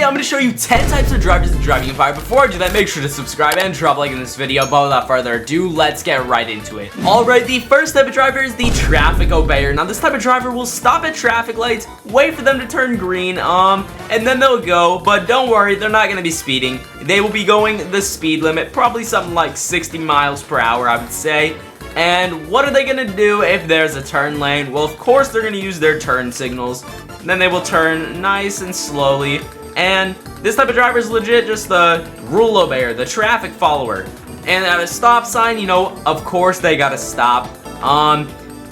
I'm going to show you 10 types of drivers in Driving Empire. Before I do that, make sure to subscribe and drop a like in this video. But without further ado, let's get right into it. Alright, the first type of driver is the traffic obeyer. Now, this type of driver will stop at traffic lights, wait for them to turn green, and then they'll go. But don't worry, they're not going to be speeding. They will be going the speed limit, probably something like 60 miles per hour, I would say. And what are they going to do if there's a turn lane? Well, of course, they're going to use their turn signals. Then they will turn nice and slowly. And this type of driver is legit just the rule obeyer, the traffic follower. And at a stop sign, you know, of course they got to stop.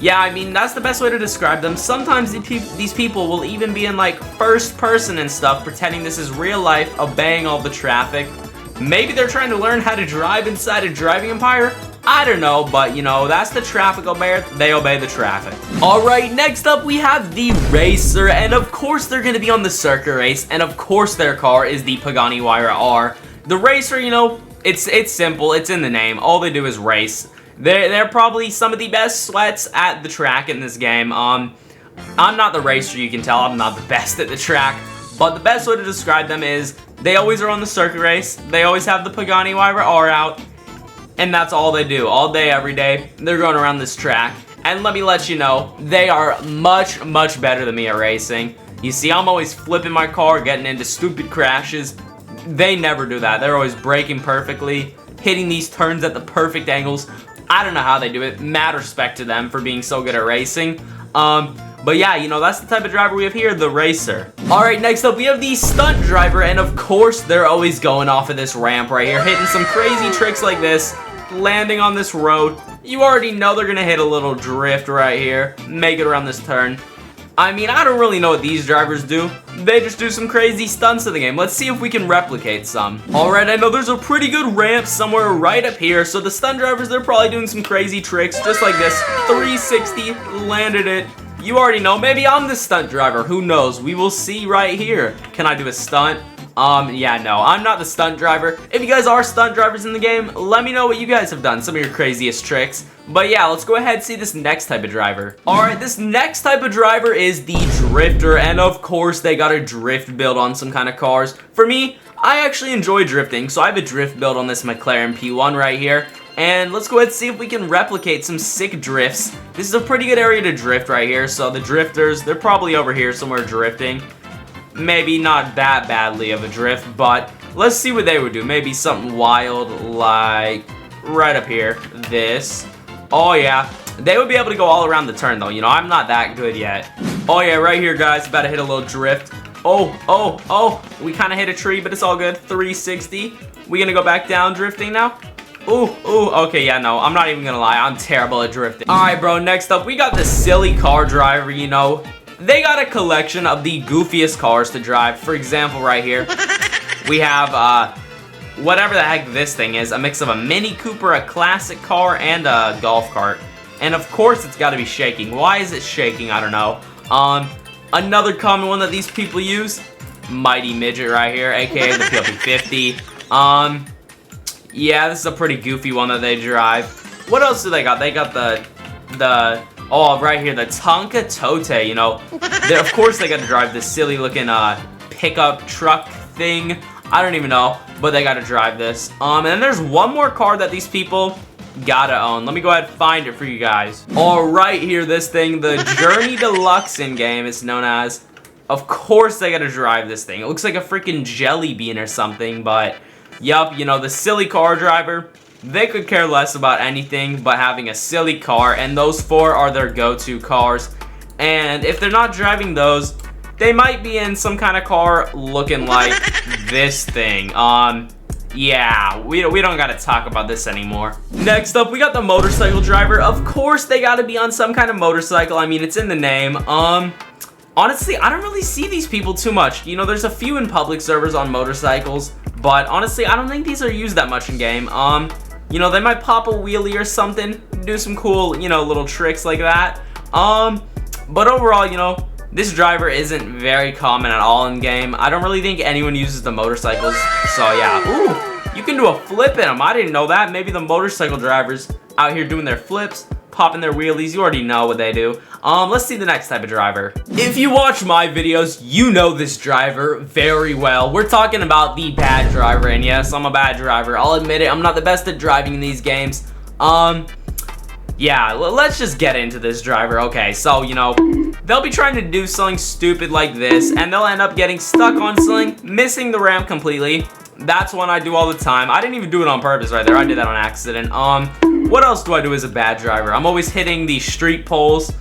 Yeah, I mean, that's the best way to describe them. Sometimes these people will even be in, like, first person and stuff, pretending this is real life, obeying all the traffic. Maybe they're trying to learn how to drive inside a Driving Empire. I don't know, but you know, that's the traffic obeyer. They obey the traffic. Alright, next up we have the racer, and of course they're gonna be on the circuit race, and of course their car is the Pagani Huayra R. The racer, you know, it's simple, it's in the name. All they do is race. They're probably some of the best sweats at the track in this game. I'm not the racer, you can tell. I'm not the best at the track, but the best way to describe them is they always are on the circuit race. They always have the Pagani Huayra R out. And that's all they do, all day, every day. They're going around this track. And let me let you know, they are much, much better than me at racing. You see, I'm always flipping my car, getting into stupid crashes. They never do that. They're always braking perfectly, hitting these turns at the perfect angles. I don't know how they do it. Mad respect to them for being so good at racing. But yeah, you know, that's the type of driver we have here, the racer. Alright, next up we have the stunt driver, and of course they're always going off of this ramp right here, hitting some crazy tricks like this, landing on this road. You already know they're gonna hit a little drift right here, make it around this turn. I mean, I don't really know what these drivers do. They just do some crazy stunts in the game. Let's see if we can replicate some. Alright, I know there's a pretty good ramp somewhere right up here, so the stunt drivers, they're probably doing some crazy tricks, just like this. 360, landed it. You already know, maybe I'm the stunt driver, who knows? We will see right here. Can I do a stunt? Yeah, no, I'm not the stunt driver. If you guys are stunt drivers in the game, let me know what you guys have done, some of your craziest tricks. But yeah, let's go ahead and see this next type of driver. Alright, this next type of driver is the drifter, and of course they got a drift build on some kind of cars. For me, I actually enjoy drifting, so I have a drift build on this McLaren P1 right here. And let's go ahead and see if we can replicate some sick drifts. This is a pretty good area to drift right here, so the drifters, they're probably over here somewhere drifting. Maybe not that badly of a drift, but let's see what they would do. Maybe something wild like right up here, this. Oh yeah, they would be able to go all around the turn though, you know, I'm not that good yet. Oh yeah, right here guys, about to hit a little drift. Oh, we kind of hit a tree, but it's all good. 360. We gonna go back down drifting now? Ooh, okay, yeah, no, I'm not even gonna lie, I'm terrible at drifting. Alright, bro, next up, we got the silly car driver, you know. They got a collection of the goofiest cars to drive. For example, right here, we have, whatever the heck this thing is, a mix of a Mini Cooper, a classic car, and a golf cart. And of course, it's gotta be shaking. Why is it shaking? I don't know. Another common one that these people use, Mighty Midget right here, aka the PLP-50. Yeah, this is a pretty goofy one that they drive. What else do they got? They got oh, right here, the Tonka Tote, you know. Of course they got to drive this silly looking pickup truck thing. I don't even know, but they got to drive this. And then there's one more car that these people gotta own. Let me go ahead and find it for you guys. All right, here, this thing, the Journey Deluxe in-game, it's known as. Of course they got to drive this thing. It looks like a freaking jelly bean or something, but yup, you know, the silly car driver, they could care less about anything but having a silly car, and those four are their go-to cars. And if they're not driving those, they might be in some kind of car looking like this thing. Yeah, we don't gotta talk about this anymore. Next up, we got the motorcycle driver. Of course, they gotta be on some kind of motorcycle. I mean, it's in the name. Honestly, I don't really see these people too much. You know, there's a few in public servers on motorcycles, but honestly, I don't think these are used that much in game. You know, they might pop a wheelie or something, do some cool, you know, little tricks like that. But overall, you know, this driver isn't very common at all in game. I don't really think anyone uses the motorcycles, so yeah. Ooh, you can do a flip in them. I didn't know that. Maybe the motorcycle drivers out here doing their flips, popping their wheelies. You already know what they do. Let's see the next type of driver. If you watch my videos, you know this driver very well. We're talking about the bad driver, and yes, I'm a bad driver. I'll admit it, I'm not the best at driving in these games. Yeah, let's just get into this driver. Okay, so, you know, they'll be trying to do something stupid like this, and they'll end up getting stuck on something, missing the ramp completely. That's one I do all the time. I didn't even do it on purpose right there. I did that on accident. What else do I do as a bad driver? I'm always hitting the street poles.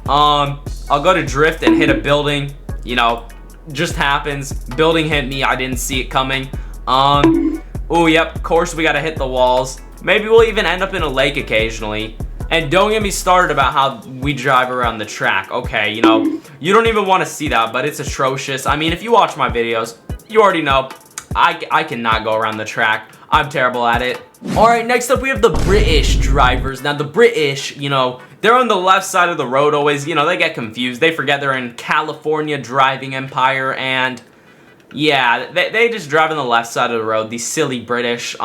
I'll go to drift and hit a building. You know, just happens. Building hit me. I didn't see it coming. Oh, yep. Of course, we got to hit the walls. Maybe we'll even end up in a lake occasionally. And don't get me started about how we drive around the track. Okay, you know, you don't even want to see that, but it's atrocious. I mean, if you watch my videos, you already know I cannot go around the track. I'm terrible at it. Alright, next up we have the British drivers. Now the British, you know, they're on the left side of the road always. You know, they get confused. They forget they're in California driving empire, and yeah, they just drive on the left side of the road. These silly British.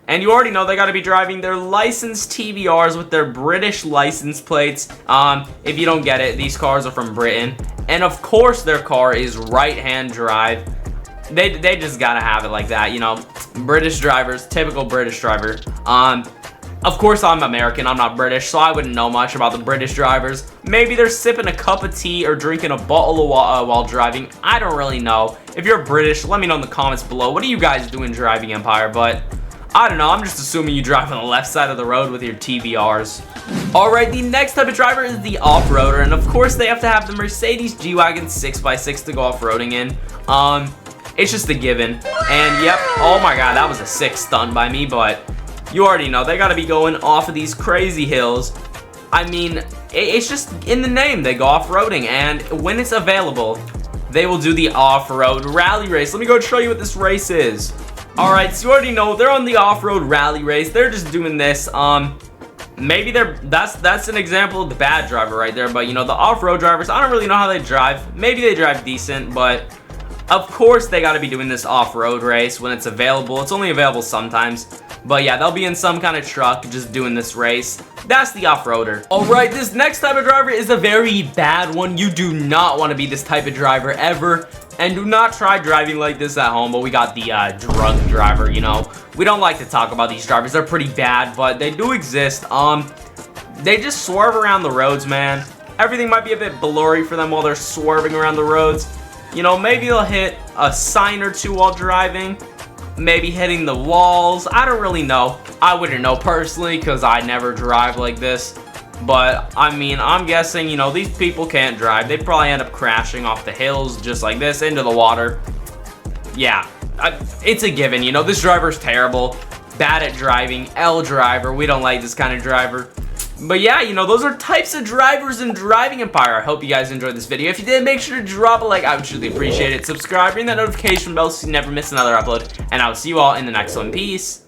And you already know they got to be driving their licensed TVRs with their British license plates. If you don't get it, these cars are from Britain. And of course their car is right-hand drive. They just gotta have it like that, you know. British drivers, typical British driver. Of course I'm American, I'm not British, so I wouldn't know much about the British drivers. Maybe they're sipping a cup of tea or drinking a bottle of water while driving. I don't really know. If you're British, let me know in the comments below. What do you guys do in driving empire? But I don't know, I'm just assuming you drive on the left side of the road with your TVRs. Alright, the next type of driver is the off-roader, and of course they have to have the Mercedes G-Wagon 6x6 to go off-roading in. It's just a given. And yep, oh my god, that was a sick stunt by me, but you already know, they gotta be going off of these crazy hills. I mean, it's just in the name, they go off-roading, and when it's available, they will do the off-road rally race. Let me go show you what this race is. Alright, so you already know, they're on the off-road rally race. They're just doing this. Maybe that's an example of the bad driver right there, but you know, the off-road drivers, I don't really know how they drive. Maybe they drive decent, but of course they got to be doing this off-road race when it's available. It's only available sometimes, but yeah, they'll be in some kind of truck just doing this race. That's the off-roader. Alright, this next type of driver is a very bad one. You do not want to be this type of driver ever. And do not try driving like this at home, but we got the drunk driver, you know. We don't like to talk about these drivers. They're pretty bad, but they do exist. They just swerve around the roads, man. Everything might be a bit blurry for them while they're swerving around the roads. You know, maybe they'll hit a sign or two while driving. Maybe hitting the walls. I don't really know. I wouldn't know personally because I never drive like this. But, I mean, I'm guessing, you know, these people can't drive. They'd probably end up crashing off the hills just like this into the water. Yeah, it's a given, you know, this driver's terrible. Bad at driving. L driver. We don't like this kind of driver. But yeah, you know, those are types of drivers in Driving Empire. I hope you guys enjoyed this video. If you did, make sure to drop a like. I would truly appreciate it. Subscribe, ring that notification bell so you never miss another upload. And I'll see you all in the next one. Peace.